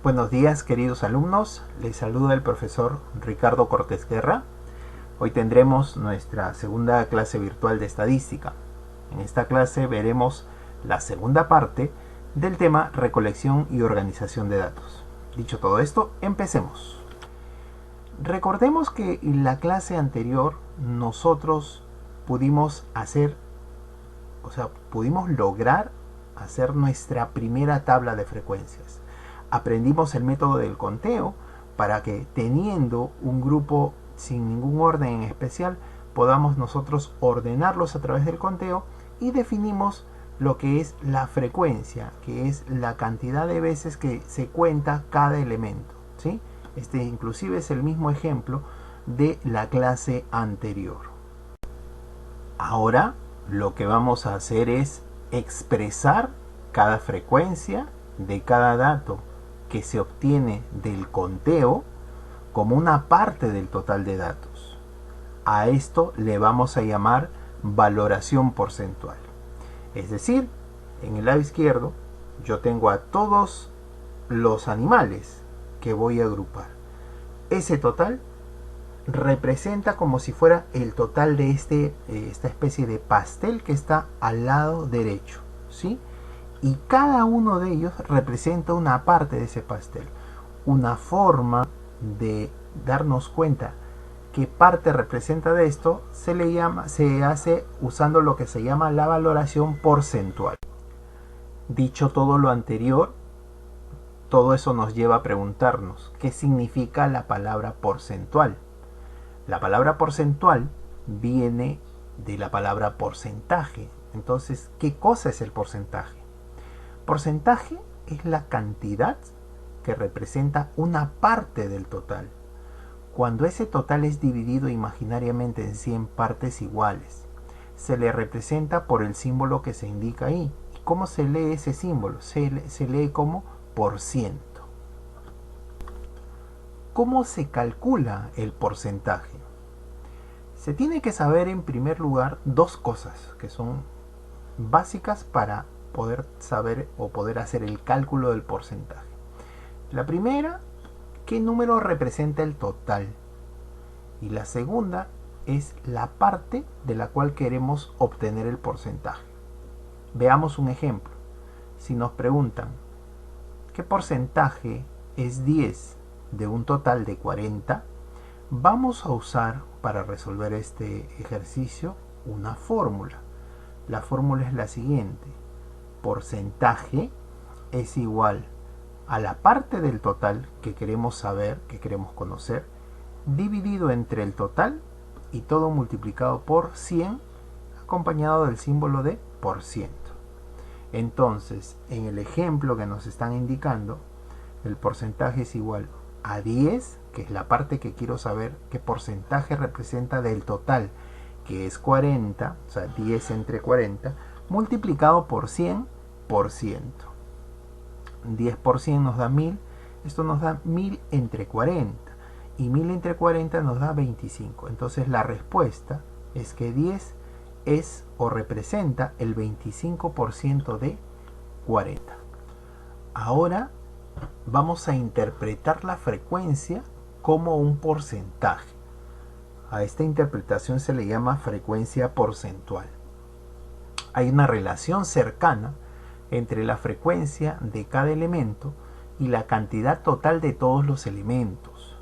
Buenos días, queridos alumnos, les saluda el profesor Ricardo Cortés Guerra. Hoy tendremos nuestra segunda clase virtual de estadística. En esta clase veremos la segunda parte del tema recolección y organización de datos. Dicho todo esto, empecemos. Recordemos que en la clase anterior nosotros pudimos lograr hacer nuestra primera tabla de frecuencias. Aprendimos el método del conteo para que, teniendo un grupo sin ningún orden en especial, podamos nosotros ordenarlos a través del conteo, y definimos lo que es la frecuencia, que es la cantidad de veces que se cuenta cada elemento, ¿sí? Este inclusive es el mismo ejemplo de la clase anterior. Ahora lo que vamos a hacer es expresar cada frecuencia de cada dato que se obtiene del conteo como una parte del total de datos. A esto le vamos a llamar valoración porcentual. Es decir, en el lado izquierdo yo tengo a todos los animales que voy a agrupar. Ese total representa como si fuera el total de esta especie de pastel que está al lado derecho, ¿sí? Y cada uno de ellos representa una parte de ese pastel. Una forma de darnos cuenta qué parte representa de esto se hace usando lo que se llama la valoración porcentual. Dicho todo lo anterior, todo eso nos lleva a preguntarnos qué significa la palabra porcentual. La palabra porcentual viene de la palabra porcentaje. Entonces, ¿qué cosa es el porcentaje? Porcentaje es la cantidad que representa una parte del total. Cuando ese total es dividido imaginariamente en 100 partes iguales, se le representa por el símbolo que se indica ahí. ¿Y cómo se lee ese símbolo? Se lee como por ciento. ¿Cómo se calcula el porcentaje? Se tiene que saber en primer lugar dos cosas que son básicas para poder saber o poder hacer el cálculo del porcentaje. La primera, ¿qué número representa el total? Y la segunda es la parte de la cual queremos obtener el porcentaje. Veamos un ejemplo. Si nos preguntan, ¿qué porcentaje es 10 de un total de 40? Vamos a usar para resolver este ejercicio una fórmula. La fórmula es la siguiente: porcentaje es igual a la parte del total que queremos saber, que queremos conocer, dividido entre el total y todo multiplicado por 100, acompañado del símbolo de por ciento. Entonces, en el ejemplo que nos están indicando, el porcentaje es igual a 10, que es la parte que quiero saber qué porcentaje representa del total, que es 40, o sea, 10 entre 40, multiplicado por 100 por ciento. 10 por 100 nos da 1000, esto nos da 1000 entre 40, y 1000 entre 40 nos da 25. Entonces la respuesta es que 10 es o representa el 25% de 40. Ahora vamos a interpretar la frecuencia como un porcentaje. A esta interpretación se le llama frecuencia porcentual. Hay una relación cercana entre la frecuencia de cada elemento y la cantidad total de todos los elementos.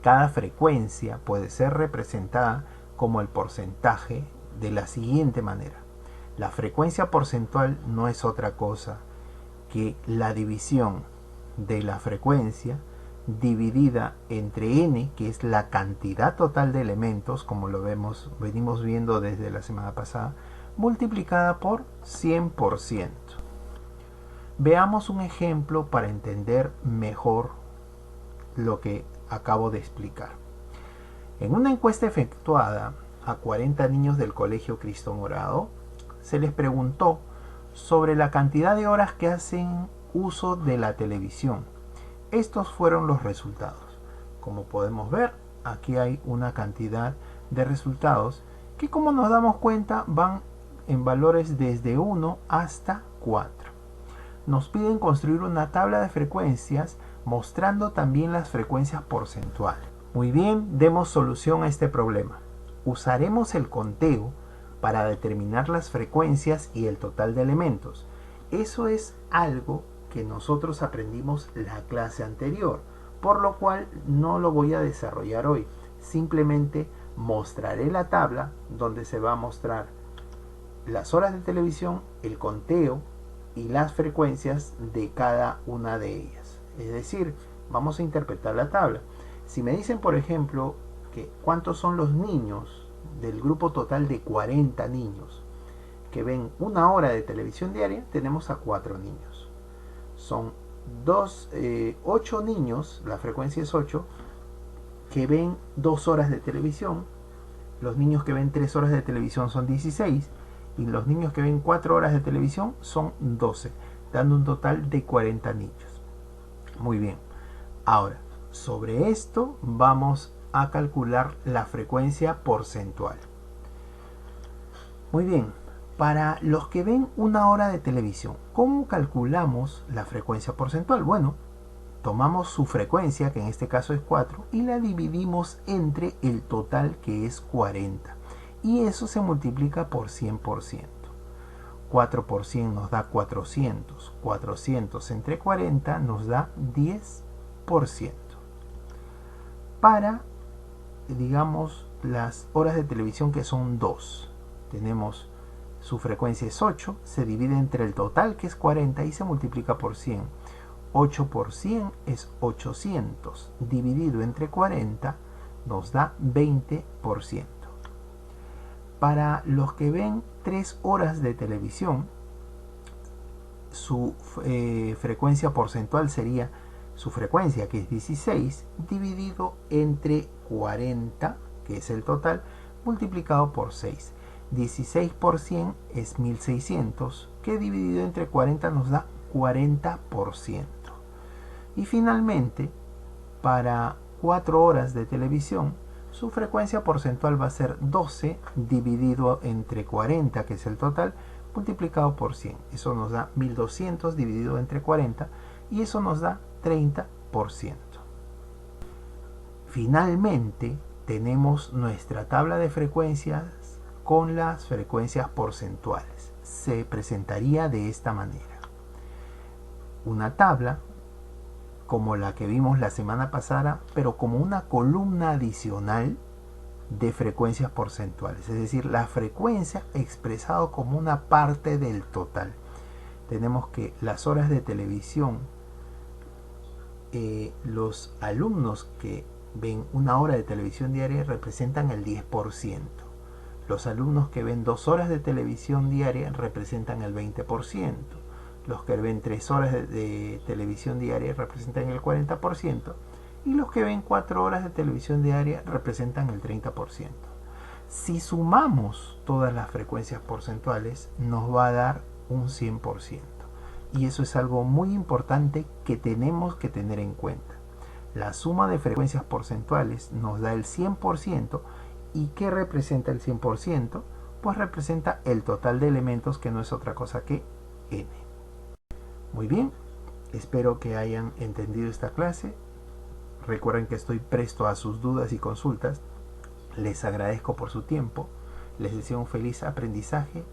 Cada frecuencia puede ser representada como el porcentaje de la siguiente manera. La frecuencia porcentual no es otra cosa que la división de la frecuencia dividida entre n, que es la cantidad total de elementos, como lo venimos viendo desde la semana pasada, multiplicada por 100%. Veamos un ejemplo para entender mejor lo que acabo de explicar. En una encuesta efectuada a 40 niños del Colegio Cristo Morado, se les preguntó sobre la cantidad de horas que hacen uso de la televisión. Estos fueron los resultados. Como podemos ver, aquí hay una cantidad de resultados que, como nos damos cuenta, van en valores desde 1 hasta 4. Nos piden construir una tabla de frecuencias mostrando también las frecuencias porcentuales. Muy bien, demos solución a este problema. Usaremos el conteo para determinar las frecuencias y el total de elementos. Eso es algo que nosotros aprendimos la clase anterior, por lo cual no lo voy a desarrollar hoy. Simplemente mostraré la tabla donde se va a mostrar las horas de televisión, el conteo y las frecuencias de cada una de ellas. Es decir, vamos a interpretar la tabla. Si me dicen, por ejemplo, que cuántos son los niños del grupo total de 40 niños que ven una hora de televisión diaria, tenemos a 4 niños. Son 8 niños, la frecuencia es 8, que ven 2 horas de televisión. Los niños que ven 3 horas de televisión son 16 y los niños que ven 4 horas de televisión son 12, dando un total de 40 niños. Muy bien. Ahora, sobre esto vamos a calcular la frecuencia porcentual. Muy bien, para los que ven una hora de televisión, ¿cómo calculamos la frecuencia porcentual? Bueno, tomamos su frecuencia, que en este caso es 4, y la dividimos entre el total, que es 40. Y eso se multiplica por 100%. 4 por 100 nos da 400. 400 entre 40 nos da 10%. Para, digamos, las horas de televisión, que son 2, tenemos su frecuencia es 8, se divide entre el total, que es 40, y se multiplica por 100. 8 por 100 es 800, dividido entre 40 nos da 20%. Para los que ven 3 horas de televisión, su frecuencia porcentual sería su frecuencia, que es 16, dividido entre 40, que es el total, multiplicado por 6. 16 por 100 es 1600, que dividido entre 40 nos da 40%. Y finalmente, para 4 horas de televisión, su frecuencia porcentual va a ser 12 dividido entre 40, que es el total, multiplicado por 100. Eso nos da 1200 dividido entre 40 y eso nos da 30%. Finalmente, tenemos nuestra tabla de frecuencias con las frecuencias porcentuales. Se presentaría de esta manera. Una tabla como la que vimos la semana pasada, pero como una columna adicional de frecuencias porcentuales, es decir, la frecuencia expresado como una parte del total. Tenemos que las horas de televisión, los alumnos que ven una hora de televisión diaria representan el 10%. Los alumnos que ven 2 horas de televisión diaria representan el 20%. Los que ven 3 horas de televisión diaria representan el 40%. Y los que ven 4 horas de televisión diaria representan el 30%. Si sumamos todas las frecuencias porcentuales, nos va a dar un 100%. Y eso es algo muy importante que tenemos que tener en cuenta. La suma de frecuencias porcentuales nos da el 100%. ¿Y qué representa el 100%? Pues representa el total de elementos, que no es otra cosa que n. Muy bien, espero que hayan entendido esta clase. Recuerden que estoy presto a sus dudas y consultas. Les agradezco por su tiempo. Les deseo un feliz aprendizaje.